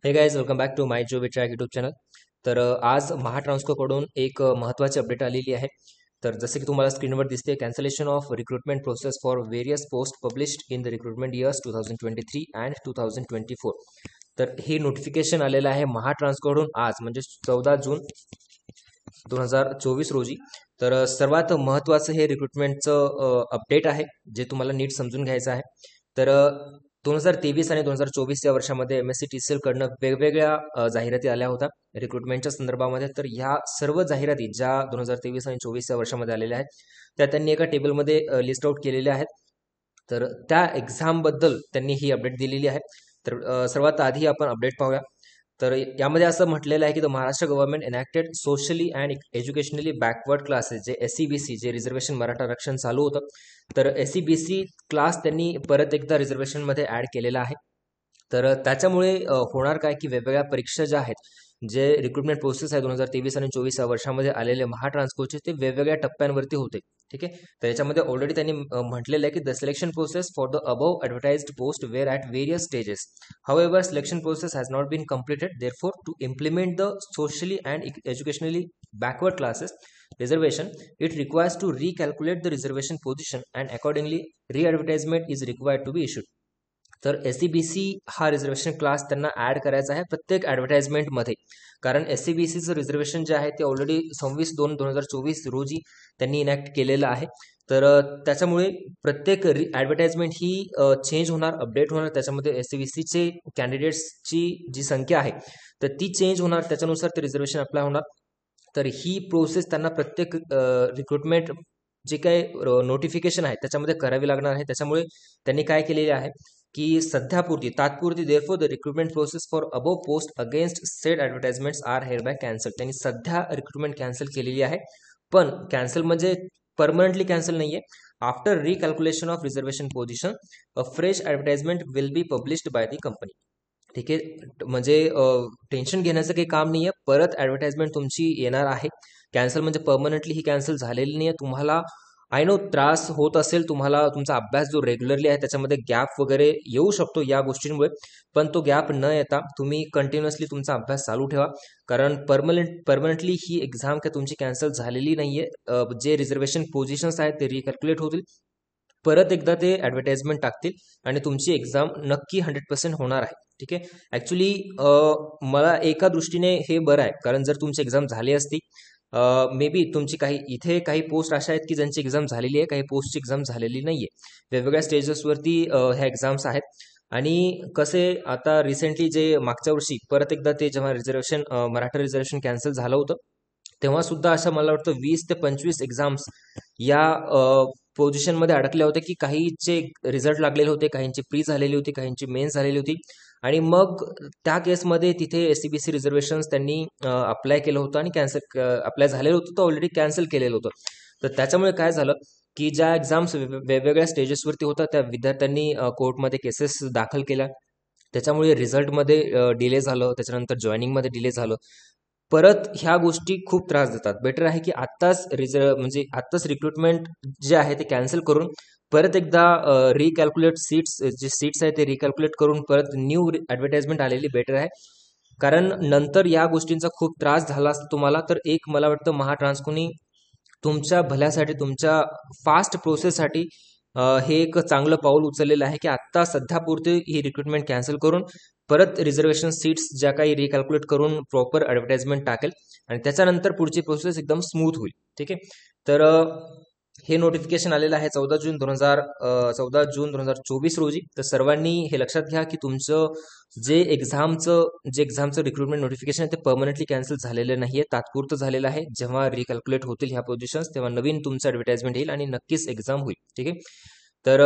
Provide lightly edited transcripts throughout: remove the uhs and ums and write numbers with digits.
हे guys welcome back to my जो track YouTube channel. तर आज महाट्रान्सकोकडून एक महत्त्वाची अपडेट आलेली आहे. तर जसे की तुम्हाला स्क्रीनवर दिसते, cancellation of recruitment process for various post published in the recruitment years 2023 and 2024. तर हे नोटिफिकेशन आलेलं आहे महाट्रान्सकोकडून आज म्हणजे 14 जून 2024 रोजी. तर सर्वात महत्त्वाचं हे रिक्रुटमेंटचं अपडेट आहे जे तुम्हाला नीट समजून घ्यायचं आहे. तर 2023 आणि 2024 या वर्षामध्ये MSc कडनं वेगवेगळ्या जाहिराती आल्या होत्या रिक्रुटमेंटच्या संदर्भामध्ये. तर ह्या सर्व जाहिराती ज्या 2023 आणि 24 या वर्षामध्ये आलेल्या आहेत त्या त्यांनी एका टेबलमध्ये लिस्ट आउट केलेल्या आहेत. तर त्या एक्झामबद्दल त्यांनी ही अपडेट दिलेली आहे. तर सर्वात आधी आपण अपडेट पाहूया. तर यामध्ये असं म्हटलेलं आहे की the Maharashtra government enacted socially and educationally backward classes जे SEBC जे रिझर्वेशन मराठा आरक्षण चालू होतं. तर SEBC क्लास त्यांनी परत एकदा रिझर्वेशनमध्ये ॲड केलेला आहे. तर त्याच्यामुळे होणार काय की वेगवेगळ्या परीक्षा ज्या आहेत जे रिक्रुटमेंट प्रोसेस आहे 2023 आणि 24 या वर्षामध्ये आलेले महाट्रान्सकोचे ते वेगवेगळ्या टप्प्यांवरती होते. ठीक आहे. तर याच्यामध्ये ऑलरेडी त्यांनी म्हटलेलं आहे की the selection process for the above advertised post were at various stages. However, selection process has not been completed. Therefore, to implement the socially and educationally backward classes reservation, it requires to recalculate the reservation position and accordingly re-advertisement is required to be issued. तर SEBC हा reservation class त्यांना add करायचा आहे प्रत्येक ॲडव्हर्टाइजमेंटमध्ये. कारण SEBCचं reservation जे आहे ते ऑलरेडी 26/2/2024 रोजी त्यांनी इनॅक्ट केलेलं आहे. तर त्याच्यामुळे प्रत्येक ॲडव्हर्टाइजमेंट ही चेंज होणार, अपडेट होणार. त्याच्यामध्ये SEBCचे कॅन्डिडेट्सची जी संख्या आहे तर ती चेंज होणार, त्याच्यानुसार ते रिझर्वेशन अप्लाय होणार. तर ही प्रोसेस त्यांना प्रत्येक रिक्रुटमेंट जे काही नोटिफिकेशन आहे त्याच्यामध्ये करावी लागणार आहे. त्याच्यामुळे त्यांनी काय केलेले आहे की सध्यापुरती तात्पुरती therefore the recruitment process for above post against said advertisements are hereby cancel. त्यांनी सध्या रिक्रुटमेंट कॅन्सल केलेली आहे. पण कॅन्सल म्हणजे परमनंटली कॅन्सल नाही आहे. After recalculation of reservation position a fresh advertisement will be published by the company. ठीक आहे. म्हणजे टेन्शन घेण्याचं काही काम नाही आहे. परत ॲडव्हर्टाइजमेंट तुमची येणार आहे. कॅन्सल म्हणजे परमनंटली ही कॅन्सल झालेली नाही आहे. तुम्हाला आय नो त्रास होत असेल, तुम्हाला तुमचा अभ्यास जो रेग्युलरली आहे त्याच्यामध्ये गॅप वगैरे येऊ शकतो या गोष्टींमुळे. पण तो गॅप न येता तुम्ही कंटिन्युअसली तुमचा अभ्यास चालू ठेवा. कारण परमनंटली ही एक्झाम काय तुमची कॅन्सल झालेली नाही आहे. जे रिझर्वेशन पोझिशन्स आहेत ते रिकॅल्क्युलेट होतील. परत एकदा ते ॲडव्हर्टाइजमेंट टाकतील आणि तुमची एक्झाम नक्की 100% होणार आहे. ठीक आहे. ॲक्च्युली मला एका दृष्टीने हे बरं आहे, कारण जर तुमची एक्झाम झाली असती मे बी तुमची काही पोस्ट अशा आहेत की ज्यांची एक्झाम झालेली आहे, काही पोस्टची एक्झाम झालेली नाही आहे. वेगवेगळ्या स्टेजेसवरती ह्या एक्झाम्स आहेत. आणि कसे आता रिसेंटली जे मागच्या वर्षी परत एकदा ते जेव्हा रिझर्वेशन मराठा रिझर्वेशन कॅन्सल झालं होतं तेव्हा सुद्धा अशा मला वाटतं 20 ते 25 एक्झाम्स या पोझिशनमध्ये अडकल्या होत्या की काहीचे रिझल्ट लागलेले होते, काहींची प्री झालेली होती, काहींची मेन्स झालेली होती. आणि मग त्या केसमध्ये तिथे SEBC रिझर्वेशन्स त्यांनी अप्लाय केलं होतं आणि कॅन्सल अप्लाय झालेलं होतं तर ऑलरेडी कॅन्सल केलेलं होतं. तर त्याच्यामुळे काय झालं की ज्या एक्झाम्स वेगवेगळ्या स्टेजेसवरती होत्या त्या विद्यार्थ्यांनी कोर्टमध्ये केसेस दाखल केल्या. त्याच्यामुळे रिझल्टमध्ये डिले झालं, त्याच्यानंतर जॉईनिंगमध्ये डिले झालं. परत ह्या गोष्टी खूप त्रास देतात. बेटर आहे की आत्ताच रिक्रुटमेंट जे आहे ते कॅन्सल करून परत एकदा रिकॅल्क्युलेट जे सीट्स आहेत ते रिकॅल्क्युलेट करून परत न्यू ॲडव्हर्टाइजमेंट आलेली बेटर आहे. कारण नंतर या गोष्टींचा खूप त्रास झाला असता तुम्हाला. तर एक मला वाटतं महाट्रान्सकोनी तुमच्या भल्यासाठी, तुमच्या फास्ट प्रोसेससाठी हे एक चांगलं पाऊल उचललेलं आहे की आत्ता सध्यापुरती ही रिक्रुटमेंट कॅन्सल करून परत रिझर्वेशन सीट्स ज्या काही रिकॅल्क्युलेट करून प्रॉपर ॲडव्हर्टाइजमेंट टाकेल आणि त्याच्यानंतर पुढची प्रोसेस एकदम स्मूथ होईल. ठीक आहे. तर हे नोटिफिकेशन आलेलं आहे 14 जून 2024 रोजी. तर सर्वांनी हे लक्षात घ्या की तुमचं जे एक्झामचं रिक्रुटमेंट नोटिफिकेशन आहे ते परमनंटली कॅन्सल झालेलं नाही आहे, तात्पुरतं झालेलं आहे. जेव्हा रिकॅल्क्युलेट होतील ह्या पोझिशन्स तेव्हा नवीन तुमचं ॲडव्हर्टाइजमेंट येईल आणि नक्कीच एक्झाम होईल. ठीक आहे. तर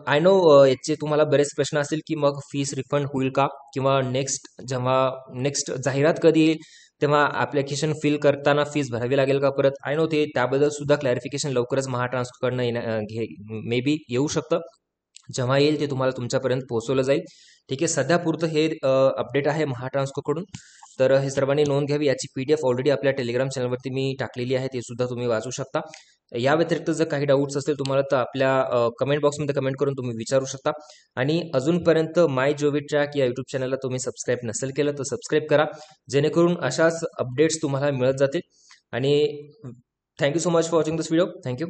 आय नो याचे तुम्हाला बरेच प्रश्न असतील की मग फीस रिफंड होईल का, किंवा नेक्स्ट जाहिरात कधी येईल तेव्हा ॲप्लिकेशन फिल करताना फीस भरावी लागेल का परत. आय नो त्याबद्दल सुद्धा क्लॅरिफिकेशन लवकरच महाट्रान्सकोकडनं मे बी येऊ शकतं. जेव्हा येईल ते तुम्हाला तुमच्यापर्यंत पोहोचवलं जाईल. ठीक आहे. सध्यापुरतं हे अपडेट आहे महाट्रान्सकोकडून. तर हे सर्वांनी नोंद घ्यावी. याची PDF ऑलरेडी आपल्या टेलिग्राम चॅनलवरती मी टाकलेली आहे, ते सुद्धा तुम्ही वाचू शकता. या व्यतिरिक्त जर काही डाऊट्स असतील तुम्हाला तर आपल्या कमेंट बॉक्समध्ये कमेंट करून तुम्ही विचारू शकता. आणि अजूनपर्यंत माय जोवी ट्रॅक या यूट्यूब चॅनलला तुम्ही सबस्क्राईब नसेल केलं तर सबस्क्राईब करा, जेणेकरून अशाच अपडेट्स तुम्हाला मिळत जातील. आणि thank you so much for watching this video. Thank you.